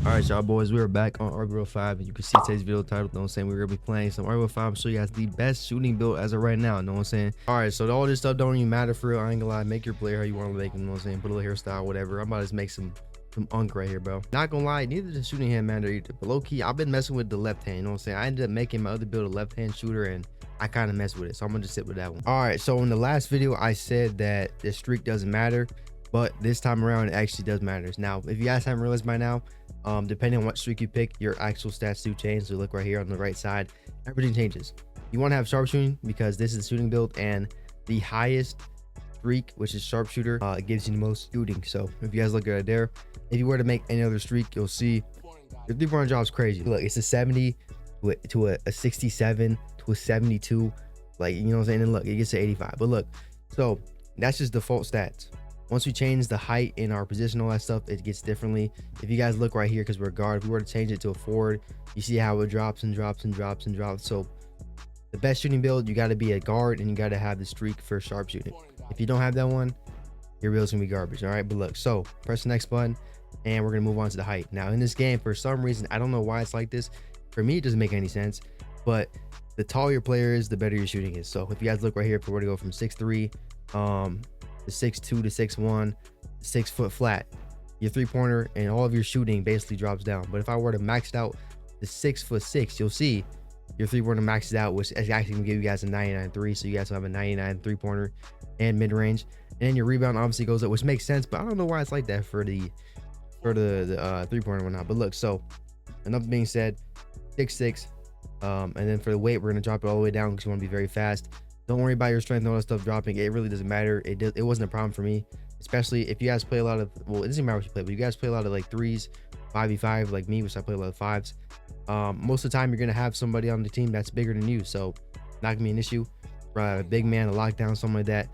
All right, y'all boys, we are back on RBO 5, and you can see today's video title. Know what I'm saying? We're gonna be playing some RBO 5. Show you guys the best shooting build as of right now. Know what I'm saying? All right, so all this stuff don't even matter for real. I ain't gonna lie. Make your player how you want to make them. Know what I'm saying? Put a little hairstyle, whatever. I'm about to just make some unk right here, bro. Not gonna lie, neither the shooting hand matter either. But low key, I've been messing with the left hand. You know what I'm saying? I ended up making my other build a left hand shooter, and I kind of messed with it, so I'm gonna just sit with that one. All right, so in the last video, I said that the streak doesn't matter, but this time around, it actually does matter. Now, if you guys haven't realized by now, depending on what streak you pick, your actual stats do change. So look right here on the right side, everything changes. You want to have sharpshooting because this is a shooting build, and the highest streak, which is sharpshooter, it gives you the most shooting. So if you guys look at it there, if you were to make any other streak, you'll see your 3-point drop is crazy. Look, it's a 70 to a 67 to a 72, like, you know what I'm saying? And look, it gets to 85. But look, so that's just default stats. Once we change the height in our position, all that stuff, it gets differently. If you guys look right here, because we're a guard, if we were to change it to a forward, you see how it drops and drops and drops and drops. So the best shooting build, you got to be a guard, and you got to have the streak for sharpshooting. If you don't have that one, your build's gonna be garbage. All right, but look, so press the next button, and we're gonna move on to the height. Now in this game, for some reason, I don't know why it's like this. For me, it doesn't make any sense, but the taller your player is, the better your shooting is. So if you guys look right here, if we were to go from 6'3", to 6'2", to 6'1", 6 foot flat, your 3-pointer and all of your shooting basically drops down. But if I were to max it out to 6'6", you'll see your 3-pointer maxes out, which is actually gonna give you guys a 99.3. So you guys will have a 99 3-pointer and mid-range, and then your rebound obviously goes up, which makes sense. But I don't know why it's like that for the 3-pointer and whatnot. But look, so enough being said, 6'6", and then for the weight, we're gonna drop it all the way down because you want to be very fast. Don't worry about your strength and all that stuff dropping. It really doesn't matter. It wasn't a problem for me, especially if you guys play a lot of, well, it doesn't matter what you play, but you guys play a lot of like 3s, 5v5 like me, which I play a lot of 5s. Most of the time you're gonna have somebody on the team that's bigger than you, so not gonna be an issue. A big man, a lockdown, something like that,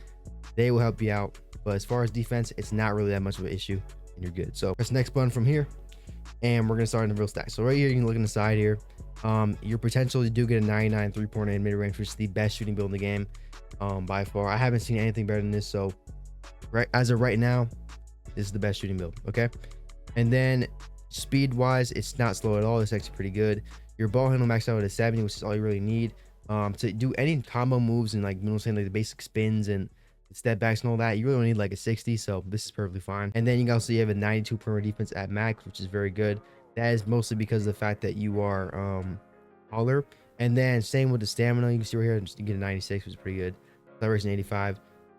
they will help you out. But as far as defense, it's not really that much of an issue, and you're good. So press the next button from here, and we're gonna start in the real stack. So right here, you can look in the side here. Your potential, you do get a 99 3-pointer in mid-range, which is the best shooting build in the game, by far. I haven't seen anything better than this. So right as of right now, this is the best shooting build. Okay, and then speed wise, it's not slow at all. It's actually pretty good. Your ball handle maxed out at a 70, which is all you really need to do any combo moves and, like, you know what I'm saying, like the basic spins and step backs and all that. You really don't need like a 60, so this is perfectly fine. And then you also have a 92 perimeter defense at max, which is very good. That is mostly because of the fact that you are taller. And then same with the stamina, you can see right here, you get a 96, which is pretty good. Acceleration 85.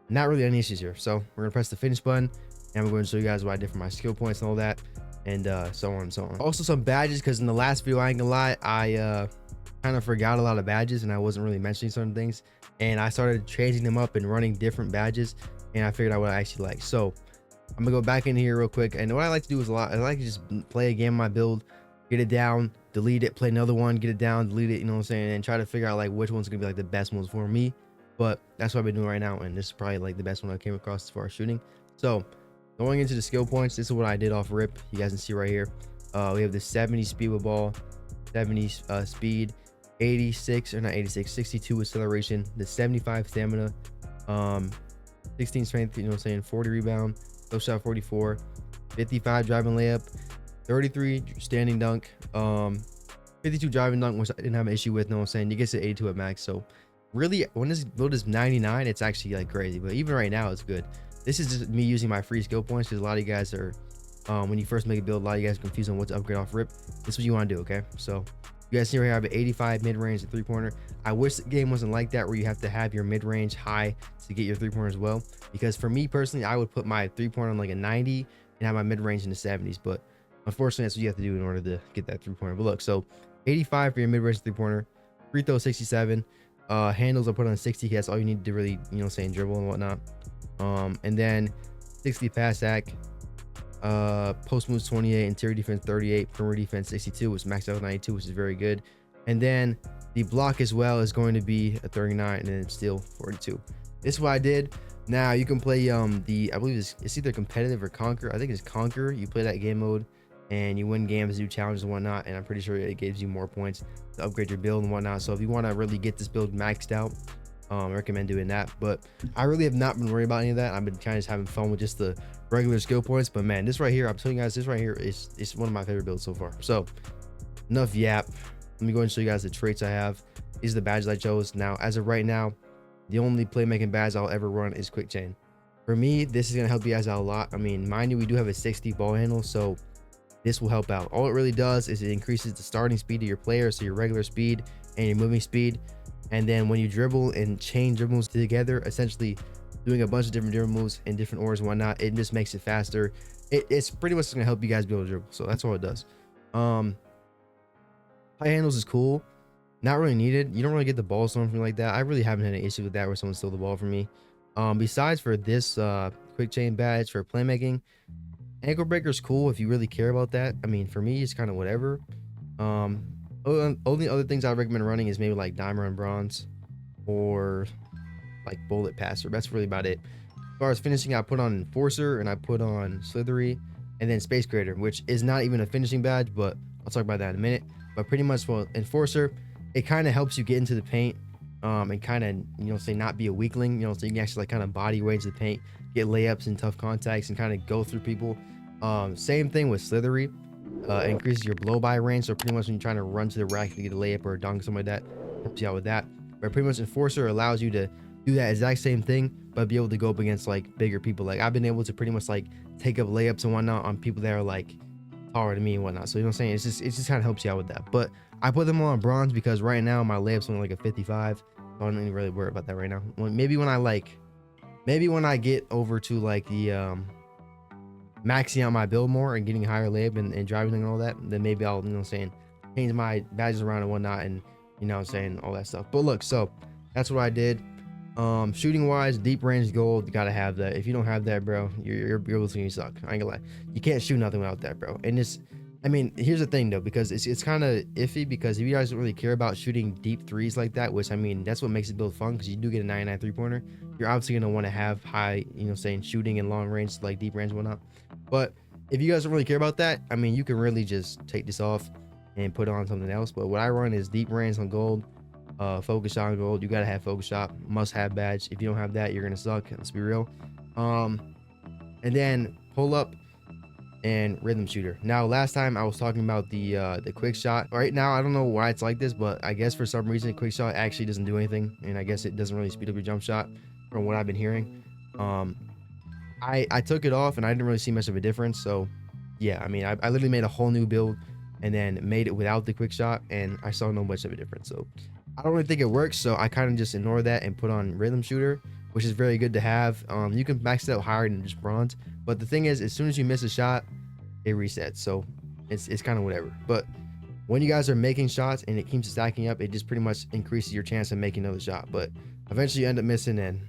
Not really any issues here. So we're gonna press the finish button, and we're going to show you guys what I did for my skill points and all that, and so on and so on. Also some badges, because in the last video, I ain't gonna lie, I kind of forgot a lot of badges, and I wasn't really mentioning certain things, and I started changing them up and running different badges, and I figured out what I actually like. So I'm gonna go back in here real quick, and what I like to do is I like to just play a game of my build, get it down, delete it, play another one, get it down, delete it, you know what I'm saying, and try to figure out like which one's gonna be like the best ones for me. But that's what I've been doing right now, and this is probably like the best one I came across as far as shooting. So going into the skill points, this is what I did off rip. You guys can see right here, we have the 70 speed with ball, 70 speed, 86 or not 86, 62 acceleration, the 75 stamina, 16 strength, you know what I'm saying, 40 rebound, low shot 44, 55 driving layup, 33 standing dunk, 52 driving dunk, which I didn't have an issue with, you know what I'm saying. You get to 82 at max. So really, when this build is 99, it's actually like crazy, but even right now it's good. This is just me using my free skill points, because a lot of you guys are when you first make a build, a lot of you guys are confused on what to upgrade off rip. This is what you want to do. Okay, so you guys see right here I have an 85 mid-range and 3-pointer. I wish the game wasn't like that, where you have to have your mid-range high to get your 3-pointer as well, because for me personally, I would put my 3-pointer on like a 90 and have my mid-range in the 70s, but unfortunately that's what you have to do in order to get that 3-pointer. But look, so 85 for your mid-range 3-pointer, free throw 67, handles are put on 60, that's all you need to really, you know what I'm saying, dribble and whatnot. And then 60 pass act, post moves 28, interior defense 38, perimeter defense 62, which maxed out at 92, which is very good. And then the block as well is going to be a 39, and then steal 42. This is what I did. Now you can play I believe it's either competitive or conquer. I think it's conquer. You play that game mode and you win games, do challenges and whatnot, and I'm pretty sure it gives you more points to upgrade your build and whatnot. So if you want to really get this build maxed out, I recommend doing that. But I really have not been worried about any of that. I've been kind of just having fun with just the regular skill points. But man, this right here, I'm telling you guys, this right here is one of my favorite builds so far. So enough yap. Let me go and show you guys the traits I have. These are the badges I chose. Now, as of right now, the only playmaking badge I'll ever run is quick chain. For me, this is going to help you guys out a lot. I mean, mind you, we do have a 60 ball handle, so this will help out. All it really does is it increases the starting speed of your player, so your regular speed and your moving speed. And then when you dribble and chain dribbles together, essentially doing a bunch of different dribble moves in different orders and whatnot, it just makes it faster. It's pretty much going to help you guys be able to dribble. So that's all it does. High handles is cool. Not really needed. You don't really get the ball or anything like that. I really haven't had an issue with that where someone stole the ball from me. Besides for this quick chain badge for playmaking, ankle breaker is cool if you really care about that. I mean, for me, it's kind of whatever. Only other things I recommend running is maybe like diamond and bronze or like bullet passer. That's really about it. As far as finishing, I put on enforcer and I put on slithery and then space creator, which is not even a finishing badge, but I'll talk about that in a minute. But pretty much for enforcer, it kind of helps you get into the paint and kind of, you know, say not be a weakling, you know, so you can actually like kind of body range the paint, get layups and tough contacts and kind of go through people. Same thing with slithery. Increases your blow by range, so pretty much when you're trying to run to the rack to get a layup or a dunk, something like that, helps you out with that. But pretty much enforcer allows you to do that exact same thing, but be able to go up against like bigger people. Like I've been able to pretty much like take up layups and whatnot on people that are like taller than me and whatnot. So you know what I'm saying? It just kind of helps you out with that. But I put them on bronze because right now my layup's only like a 55. So I don't even really worry about that right now. Maybe when I get over to like the maxing out my build more and getting higher layup and driving and all that, then maybe I'll, you know what I'm saying, change my badges around and whatnot and, you know what I'm saying, all that stuff. But look, so that's what I did. Shooting wise, deep range gold, you gotta have that. If you don't have that, bro, you're losing, you suck. I ain't gonna lie. You can't shoot nothing without that, bro. And it's, I mean, here's the thing though, because it's kind of iffy, because if you guys don't really care about shooting deep threes like that, which I mean, that's what makes it build fun, because you do get a 99 3-pointer, you're obviously gonna want to have high, you know, saying shooting and long range, like deep range and whatnot. But if you guys don't really care about that, I mean, you can really just take this off and put on something else. But what I run is deep range on gold, focus shot on gold. You gotta have focus shot, must have badge. If you don't have that, you're gonna suck, let's be real. And then pull up and rhythm shooter. Now last time I was talking about the quick shot. Right now I don't know why it's like this, but I guess for some reason quick shot actually doesn't do anything, and I guess it doesn't really speed up your jump shot from what I've been hearing. I took it off and I didn't really see much of a difference. So yeah, I mean, I literally made a whole new build and then made it without the quick shot, and I saw no much of a difference. So I don't really think it works, so I kind of just ignore that and put on rhythm shooter, which is very good to have. You can max it out higher than just bronze, but the thing is, as soon as you miss a shot, it resets. So it's kind of whatever. But when you guys are making shots and it keeps stacking up, it just pretty much increases your chance of making another shot. But eventually you end up missing, and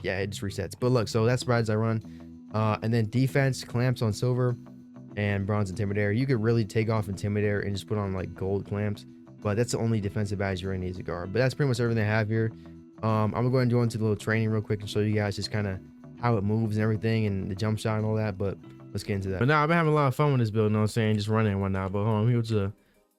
yeah, it just resets. But look, so that's badges I run. And then defense, clamps on silver and bronze intimidator. You could really take off intimidator and just put on like gold clamps, but that's the only defensive badge you're gonna need to guard. But that's pretty much everything I have here. I'm gonna go ahead and go into the little training real quick and show you guys just kind of how it moves and everything and the jump shot and all that. But let's get into that. But now I've been having a lot of fun with this build, you know what I'm saying, just running and whatnot. But hold on, here's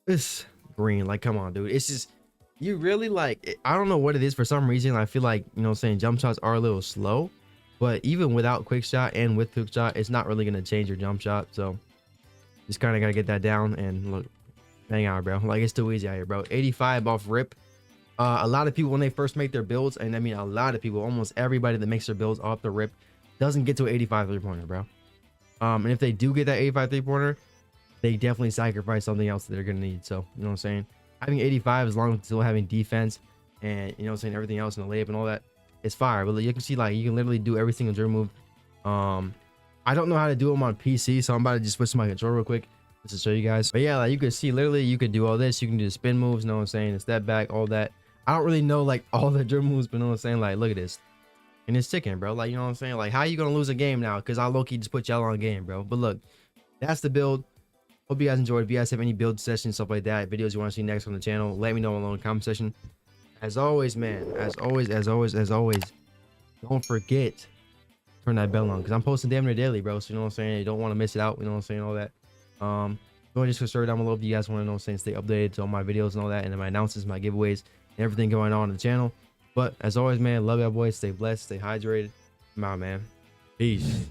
this green. Like, come on, dude. It's just, you really like, I don't know what it is. For some reason I feel like, you know what I'm saying, jump shots are a little slow, but even without quick shot and with quick shot, it's not really gonna change your jump shot. So just kind of gotta get that down. And look, hang on, bro, like it's too easy out here, bro. 85 off rip. A lot of people, when they first make their builds, and I mean a lot of people, almost everybody that makes their builds off the rip doesn't get to an 85 3-pointer, bro. And if they do get that 85 3-pointer, they definitely sacrifice something else that they're gonna need. So you know what I'm saying, having 85 as long as still having defense and, you know what I'm saying, everything else in the layup and all that, it's fire. But you can see, like, you can literally do every single dribble move. I don't know how to do them on PC, so I'm about to just switch to my controller real quick just to show you guys. But yeah, like you can see, literally you could do all this. You can do the spin moves, you know what I'm saying, the step back, all that. I don't really know like all the dribble moves, but you know what I'm saying, like look at this, and it's ticking, bro. Like, you know what I'm saying, like how you gonna lose a game now because I low-key just put y'all on a game, bro? But look, that's the build. Hope you guys enjoyed. If you guys have any build sessions, stuff like that, videos you want to see next on the channel, let me know below in the comment section. As always, man, as always, don't forget, turn that bell on, because I'm posting damn near daily, bro. So you know what I'm saying, you don't want to miss it out, you know what I'm saying, all that. Go and just subscribe down below if you guys want to know what I'm saying, stay updated to all my videos and all that, and then my announcements, my giveaways, and everything going on the channel. But as always, man, love y'all boys, stay blessed, stay hydrated. I'm out, man. Peace.